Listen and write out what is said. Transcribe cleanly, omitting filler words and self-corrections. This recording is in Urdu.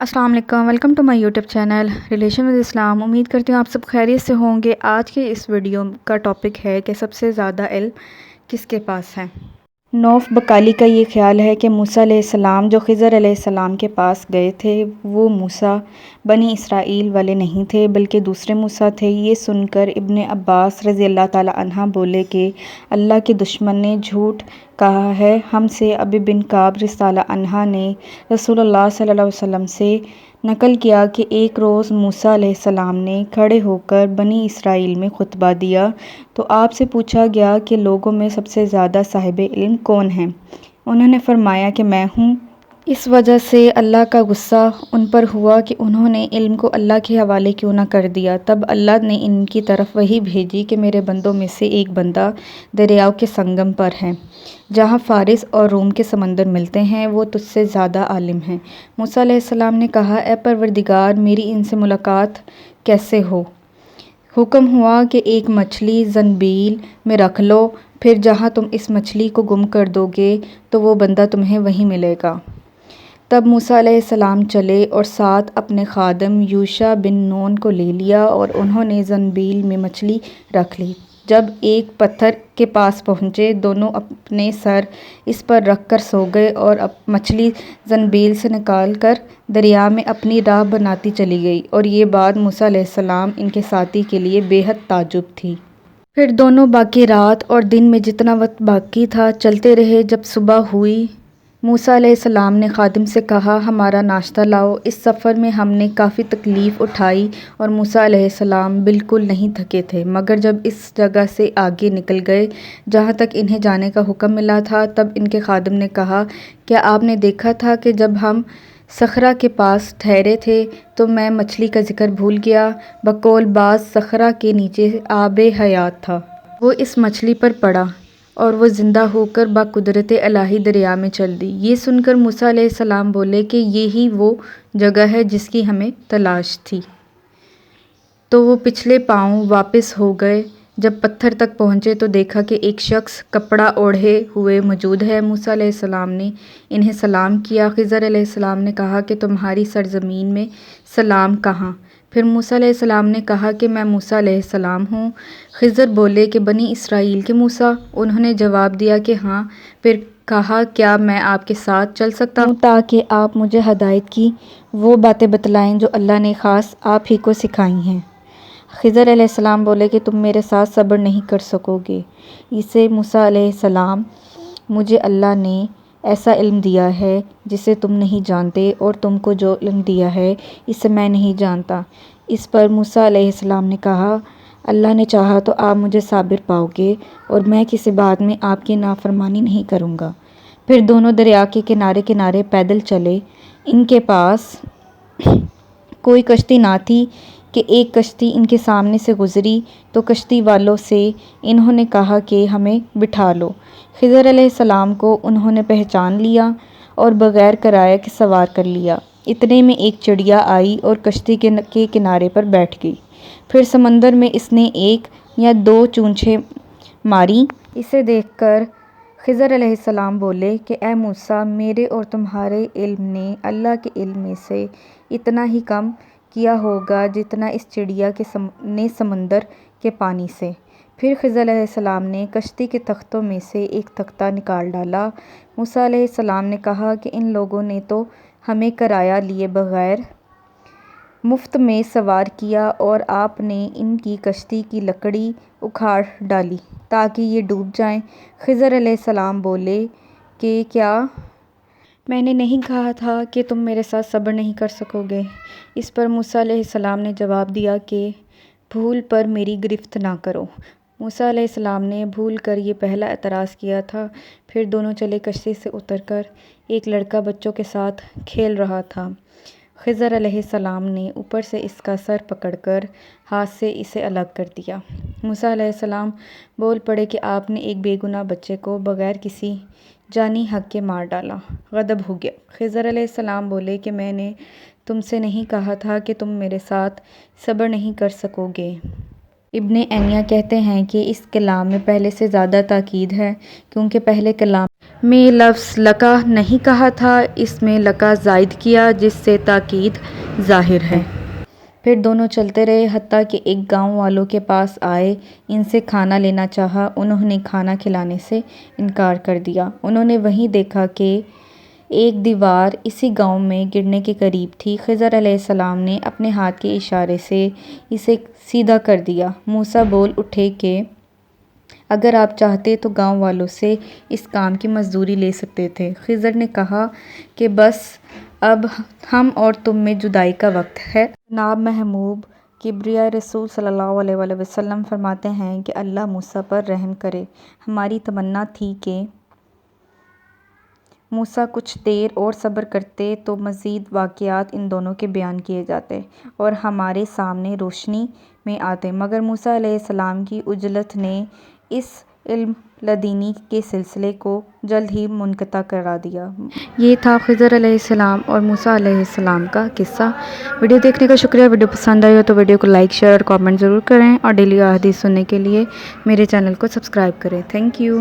السلام علیکم، welcome to my YouTube channel relation with Islam. امید کرتی ہوں آپ سب خیریت سے ہوں گے۔ آج کے اس ویڈیو کا ٹاپک ہے کہ سب سے زیادہ علم کس کے پاس ہے۔ نوف بقالی کا یہ خیال ہے کہ موسیٰ علیہ السلام جو خضر علیہ السلام کے پاس گئے تھے وہ موسیٰ بنی اسرائیل والے نہیں تھے بلکہ دوسرے موسیٰ تھے۔ یہ سن کر ابن عباس رضی اللہ تعالیٰ عنہ بولے کہ اللہ کے دشمن نے جھوٹ کہا ہے۔ ہم سے ابی بن کعب رضی اللہ عنہ نے رسول اللہ صلی اللہ علیہ وسلم سے نقل کیا کہ ایک روز موسیٰ علیہ السلام نے کھڑے ہو کر بنی اسرائیل میں خطبہ دیا تو آپ سے پوچھا گیا کہ لوگوں میں سب سے زیادہ صاحب علم کون ہیں؟ انہوں نے فرمایا کہ میں ہوں۔ اس وجہ سے اللہ کا غصہ ان پر ہوا کہ انہوں نے علم کو اللہ کے حوالے کیوں نہ کر دیا۔ تب اللہ نے ان کی طرف وحی بھیجی کہ میرے بندوں میں سے ایک بندہ دریاؤں کے سنگم پر ہے جہاں فارس اور روم کے سمندر ملتے ہیں، وہ تجھ سے زیادہ عالم ہے۔ موسیٰ علیہ السلام نے کہا، اے پروردگار، میری ان سے ملاقات کیسے ہو؟ حکم ہوا کہ ایک مچھلی زنبیل میں رکھ لو، پھر جہاں تم اس مچھلی کو گم کر دو گے تو وہ بندہ تمہیں وہیں ملے گا۔ تب موسیٰ علیہ السلام چلے اور ساتھ اپنے خادم یوشع بن نون کو لے لیا اور انہوں نے زنبیل میں مچھلی رکھ لی۔ جب ایک پتھر کے پاس پہنچے، دونوں اپنے سر اس پر رکھ کر سو گئے اور مچھلی زنبیل سے نکال کر دریا میں اپنی راہ بناتی چلی گئی، اور یہ بات موسیٰ علیہ السلام ان کے ساتھی کے لیے بے حد تعجب تھی۔ پھر دونوں باقی رات اور دن میں جتنا وقت باقی تھا چلتے رہے۔ جب صبح ہوئی، موسیٰ علیہ السلام نے خادم سے کہا، ہمارا ناشتہ لاؤ۔ اس سفر میں ہم نے کافی تکلیف اٹھائی اور موسیٰ علیہ السلام بالکل نہیں تھکے تھے، مگر جب اس جگہ سے آگے نکل گئے جہاں تک انہیں جانے کا حکم ملا تھا، تب ان کے خادم نے کہا، کیا آپ نے دیکھا تھا کہ جب ہم صخرہ کے پاس ٹھہرے تھے تو میں مچھلی کا ذکر بھول گیا؟ بقول بعض صخرہ کے نیچے آب حیات تھا۔ وہ اس مچھلی پر پڑا اور وہ زندہ ہو کر بقدرت الہی دریا میں چل دی۔ یہ سن کر موسیٰ علیہ السلام بولے کہ یہی وہ جگہ ہے جس کی ہمیں تلاش تھی۔ تو وہ پچھلے پاؤں واپس ہو گئے۔ جب پتھر تک پہنچے تو دیکھا کہ ایک شخص کپڑا اوڑھے ہوئے موجود ہے۔ موسیٰ علیہ السلام نے انہیں سلام کیا۔ خضر علیہ السلام نے کہا کہ تمہاری سرزمین میں سلام کہاں؟ پھر موسیٰ علیہ السلام نے کہا کہ میں موسیٰ علیہ السلام ہوں۔ خضر بولے کہ بنی اسرائیل کے موسیٰ؟ انہوں نے جواب دیا کہ ہاں۔ پھر کہا، کیا میں آپ کے ساتھ چل سکتا ہوں تاکہ آپ مجھے ہدایت کی وہ باتیں بتلائیں جو اللہ نے خاص آپ ہی کو سکھائی ہیں؟ خضر علیہ السلام بولے کہ تم میرے ساتھ صبر نہیں کر سکو گے۔ اسے موسیٰ علیہ السلام، مجھے اللہ نے ایسا علم دیا ہے جسے تم نہیں جانتے، اور تم کو جو علم دیا ہے اسے میں نہیں جانتا۔ اس پر موسیٰ علیہ السلام نے کہا، اللہ نے چاہا تو آپ مجھے صابر پاؤ گے اور میں کسی بات میں آپ کی نافرمانی نہیں کروں گا۔ پھر دونوں دریا کے کنارے کنارے پیدل چلے۔ ان کے پاس کوئی کشتی نہ تھی کہ ایک کشتی ان کے سامنے سے گزری تو کشتی والوں سے انہوں نے کہا کہ ہمیں بٹھا لو۔ خضر علیہ السلام کو انہوں نے پہچان لیا اور بغیر کرایہ کے سوار کر لیا۔ اتنے میں ایک چڑیا آئی اور کشتی کے کنارے پر بیٹھ گئی۔ پھر سمندر میں اس نے ایک یا دو چونچیں ماری۔ اسے دیکھ کر خضر علیہ السلام بولے کہ اے موسیٰ، میرے اور تمہارے علم نے اللہ کے علم میں سے اتنا ہی کم کیا ہوگا جتنا اس چڑیا نے سمندر کے پانی سے۔ پھر خضر علیہ السلام نے کشتی کے تختوں میں سے ایک تختہ نکال ڈالا۔ موسیٰ علیہ السلام نے کہا کہ ان لوگوں نے تو ہمیں کرایہ لیے بغیر مفت میں سوار کیا اور آپ نے ان کی کشتی کی لکڑی اکھاڑ ڈالی تاکہ یہ ڈوب جائیں۔ خضر علیہ السلام بولے کہ کیا میں نے نہیں کہا تھا کہ تم میرے ساتھ صبر نہیں کر سکو گے؟ اس پر موسیٰ علیہ السلام نے جواب دیا کہ بھول پر میری گرفت نہ کرو۔ موسیٰ علیہ السلام نے بھول کر یہ پہلا اعتراض کیا تھا۔ پھر دونوں چلے۔ کشتی سے اتر کر ایک لڑکا بچوں کے ساتھ کھیل رہا تھا۔ خضر علیہ السلام نے اوپر سے اس کا سر پکڑ کر ہاتھ سے اسے الگ کر دیا۔ موسیٰ علیہ السلام بول پڑے کہ آپ نے ایک بے گناہ بچے کو بغیر کسی جانی حق کے مار ڈالا۔ غضب ہو گیا۔ خضر علیہ السلام بولے کہ میں نے تم سے نہیں کہا تھا کہ تم میرے ساتھ صبر نہیں کر سکو گے؟ ابن عینیہ کہتے ہیں کہ اس کلام میں پہلے سے زیادہ تاکید ہے، کیونکہ پہلے کلام میں لفظ لکا نہیں کہا تھا، اس میں لکا زائد کیا جس سے تاکید ظاہر ہے۔ پھر دونوں چلتے رہے حتیٰ کہ ایک گاؤں والوں کے پاس آئے، ان سے کھانا لینا چاہا، انہوں نے کھانا کھلانے سے انکار کر دیا۔ انہوں نے وہیں دیکھا کہ ایک دیوار اسی گاؤں میں گرنے کے قریب تھی۔ خضر علیہ السلام نے اپنے ہاتھ کے اشارے سے اسے سیدھا کر دیا۔ موسیٰ بول اٹھے کہ اگر آپ چاہتے تو گاؤں والوں سے اس کام کی مزدوری لے سکتے تھے۔ خضر نے کہا کہ بس اب ہم اور تم میں جدائی کا وقت ہے۔ جناب محبوب کبریاء رسول صلی اللہ علیہ وآلہ وسلم فرماتے ہیں کہ اللہ موسیٰ پر رحم کرے۔ ہماری تمنا تھی کہ موسیٰ کچھ دیر اور صبر کرتے تو مزید واقعات ان دونوں کے بیان کیے جاتے اور ہمارے سامنے روشنی میں آتے، مگر موسیٰ علیہ السلام کی عجلت نے اس علم لدنی کے سلسلے کو جلد ہی منقطع کرا دیا۔ یہ تھا خضر علیہ السلام اور موسیٰ علیہ السلام کا قصہ۔ ویڈیو دیکھنے کا شکریہ۔ ویڈیو پسند آئی ہو تو ویڈیو کو لائک، شیئر اور کامنٹ ضرور کریں، اور ڈیلی احادیث سننے کے لیے میرے چینل کو سبسکرائب کریں۔ Thank you.